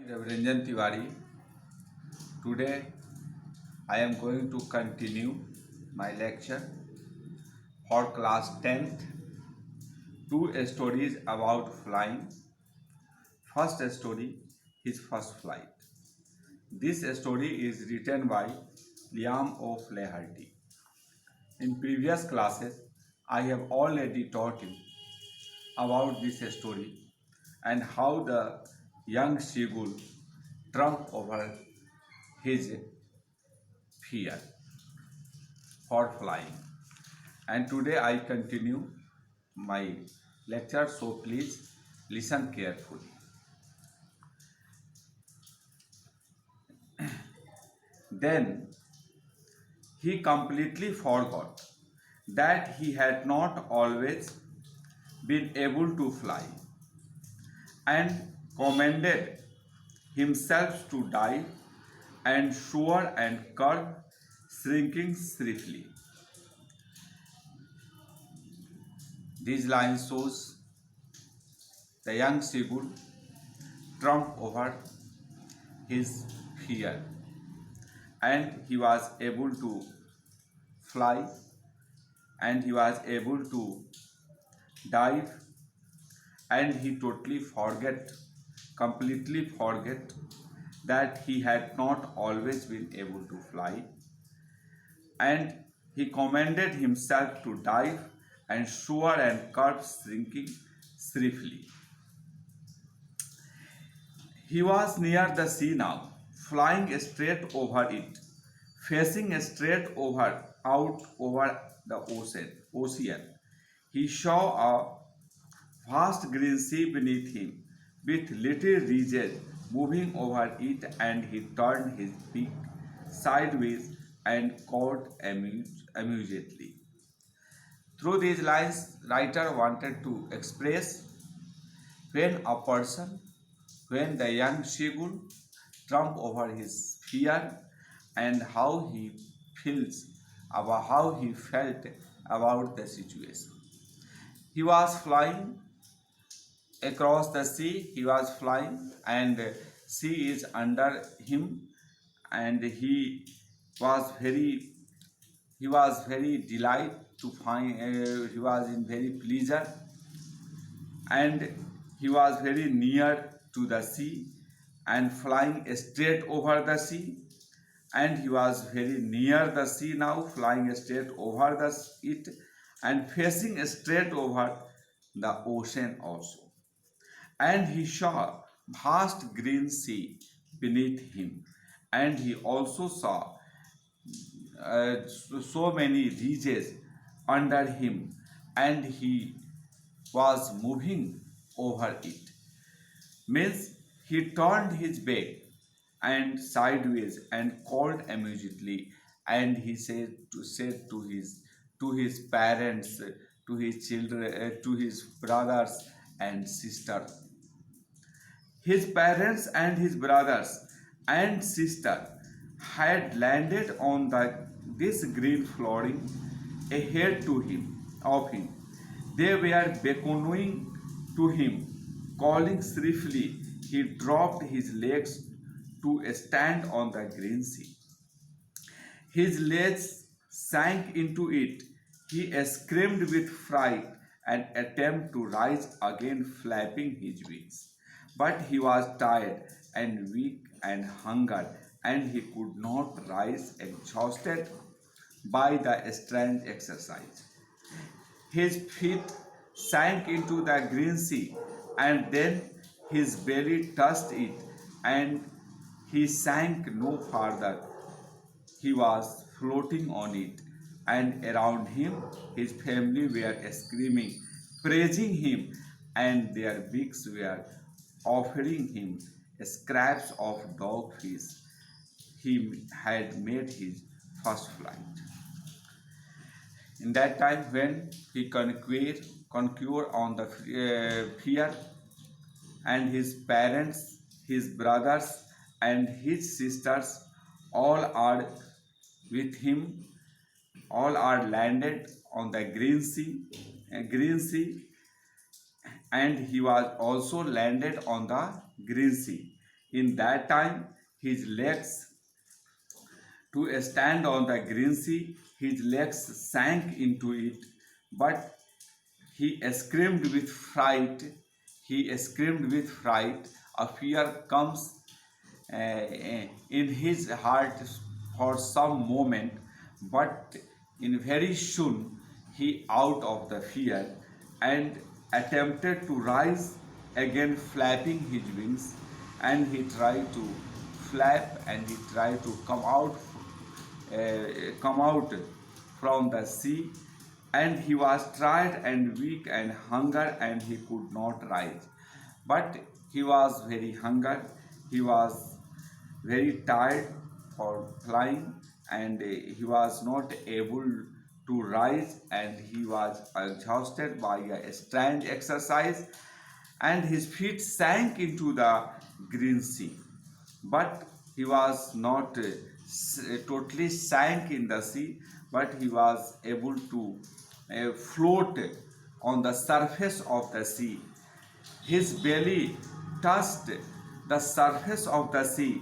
Ranjan Tiwari. Today I am going to continue my lecture for class 10th. Two stories about flying. First story, his first flight. This story is written by Liam O'Flaherty. In previous classes, I have already taught you about this story and how the young seagull trumped over his fear for flying. And today I continue my lecture, so please listen carefully. Then he completely forgot that he had not always been able to fly and commanded himself to dive and soar and curve, shrinking swiftly. These lines shows the young seagull trump over his fear and he was able to fly and he was able to dive and he completely forget that he had not always been able to fly and he commanded himself to dive and soar and curve shrinking swiftly. He was near the sea now, flying straight over it, facing straight out over the ocean. He saw a vast green sea beneath him, with little ridges moving over it, and he turned his beak sideways and cawed amusedly. Through these lines, writer wanted to express when a person, when the young seagull trump over his fear and how he how he felt about the situation. He was flying across the sea. He was flying and sea is under him and was very delight to find he was in very pleasure and he was very near to the sea and flying straight over the sea and he was very near the sea now, flying straight over it and facing straight over the ocean also. And he saw vast green sea beneath him and he also saw so many ridges under him and he was moving over it. Means he turned his back and sideways and called immediately and he said to his parents, to his children, to his brothers and sisters. His parents and his brothers and sister had landed on this green flooring ahead of him. They were beckoning to him, calling swiftly. He dropped his legs to stand on the green sea. His legs sank into it. He screamed with fright and attempted to rise again, flapping his wings. But he was tired and weak and hungered, and he could not rise, exhausted by the strange exercise. His feet sank into the green sea, and then his belly touched it, and he sank no farther. He was floating on it, and around him his family were screaming, praising him, and their beaks were offering him scraps of dogfish. He had made his first flight. In that time, when he conquered on the fear, and his parents, his brothers, and his sisters all are with him, all are landed on the green sea, and he was also landed on the green sea. In that time, his legs to stand on the green sea, his legs sank into it, but he screamed with fright. He screamed with fright. A fear comes in his heart for some moment, but in very soon he out of the fear and attempted to rise again, flapping his wings, and he tried to flap and he tried to come out from the sea, and he was tired and weak and hunger, and he could not rise. But he was very hunger, he was very tired for flying, and he was not able to rise, and he was exhausted by a strange exercise, and his feet sank into the green sea. But he was not totally sank in the sea, but he was able to float on the surface of the sea. His belly touched the surface of the sea,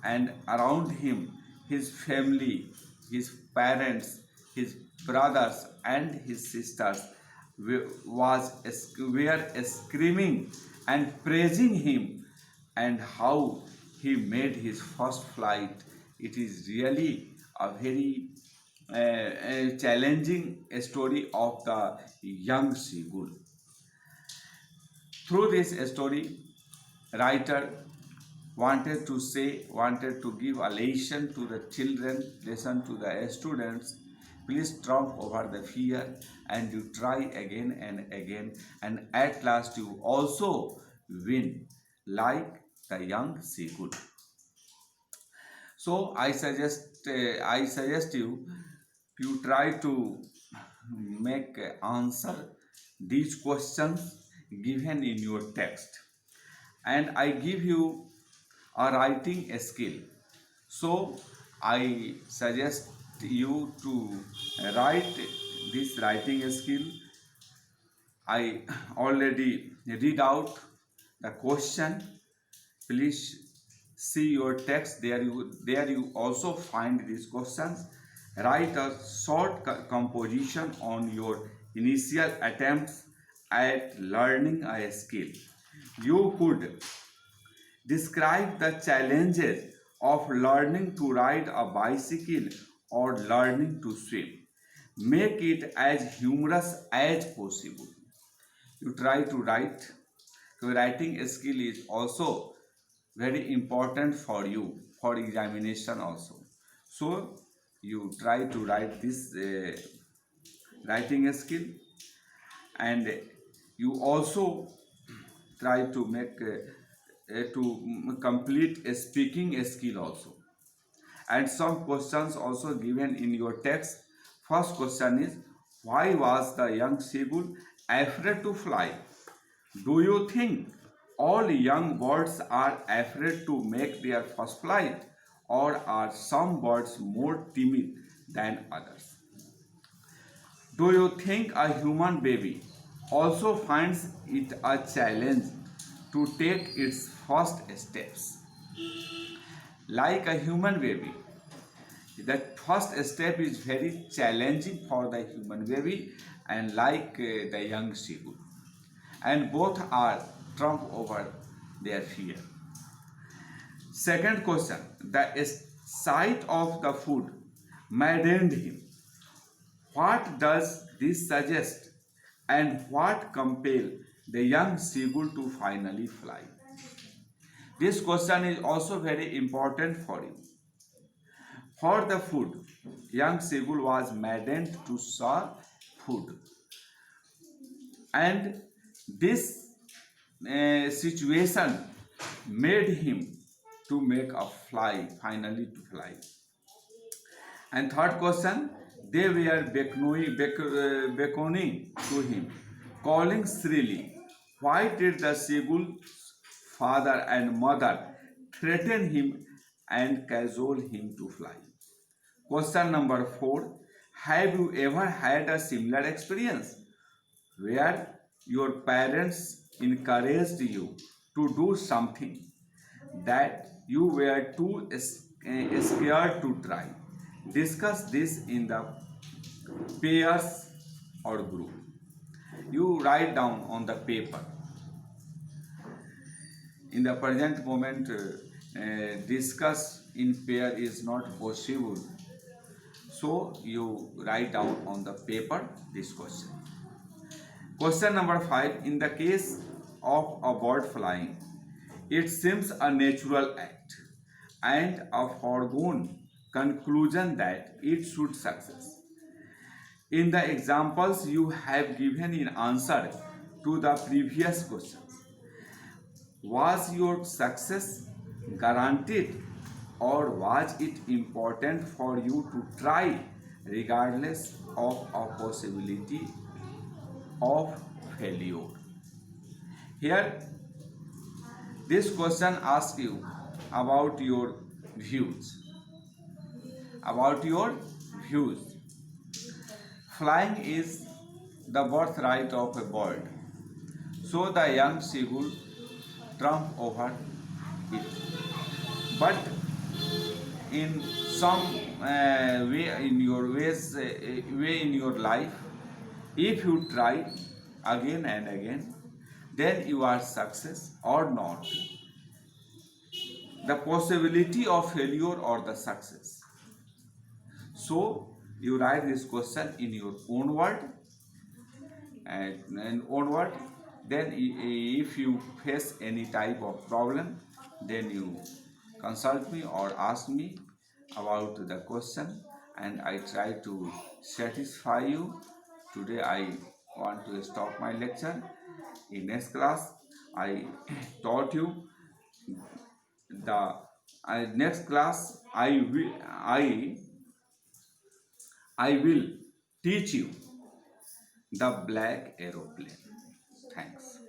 and around him his family, his parents, his brothers, and his sisters were screaming and praising him, and how he made his first flight. It is really a very challenging story of the young seagull. Through this story, writer wanted to give a lesson to the children, lesson to the students. Please trump over the fear, and you try again and again, and at last you also win like the young seagull. So I suggest you try to make answer these questions given in your text, and I give you a writing skill. So I suggest you to write this writing skill. I already read out the question. Please see your text. There you also find these questions. Write a short composition on your initial attempts at learning a skill. You could describe the challenges of learning to ride a bicycle or learning to swim. Make it as humorous as possible. You try to write. Your writing skill is also very important for you for examination also. So you try to write this writing skill, and you also try to make complete a speaking skill also. And some questions also given in your text. First question is, why was the young seagull afraid to fly? Do you think all young birds are afraid to make their first flight, or are some birds more timid than others? Do you think a human baby also finds it a challenge to take its first steps? Like a human baby, that first step is very challenging for the human baby, and like the young seagull, and both are trump over their fear. Second question, the sight of the food maddened him. What does this suggest, and what compelled the young seagull to finally fly? This question is also very important for you. For the food, young seagull was maddened to saw food, and this situation made him to make a fly, finally to fly. And third question, they were beckoning to him, calling shrilly. Why did the seagull's father and mother threaten him and cajole him to fly? Question number 4, have you ever had a similar experience where your parents encouraged you to do something, that you were too scared to try. Discuss this in the pairs or group. You write down on the paper. In the present moment, discuss in pair is not possible. So you write down on the paper this question. Question number 5. In the case of a bird flying, it seems a natural act and a foregone conclusion that it should success. In the examples you have given in answer to the previous questions, was your success guaranteed or was it important for you to try regardless of a possibility of failure? Here, this question asks you about your views. About your views. Flying is the birthright of a bird, so the young seagull trump over it. But in some way in your life, if you try again and again, then you are success or not. The possibility of failure or the success. So you write this question in your own word and onward. Then if you face any type of problem, then you consult me or ask me about the question and I try to satisfy you. Today I want to stop my lecture. In next class I taught you the next class I will teach you the black aeroplane. Thanks.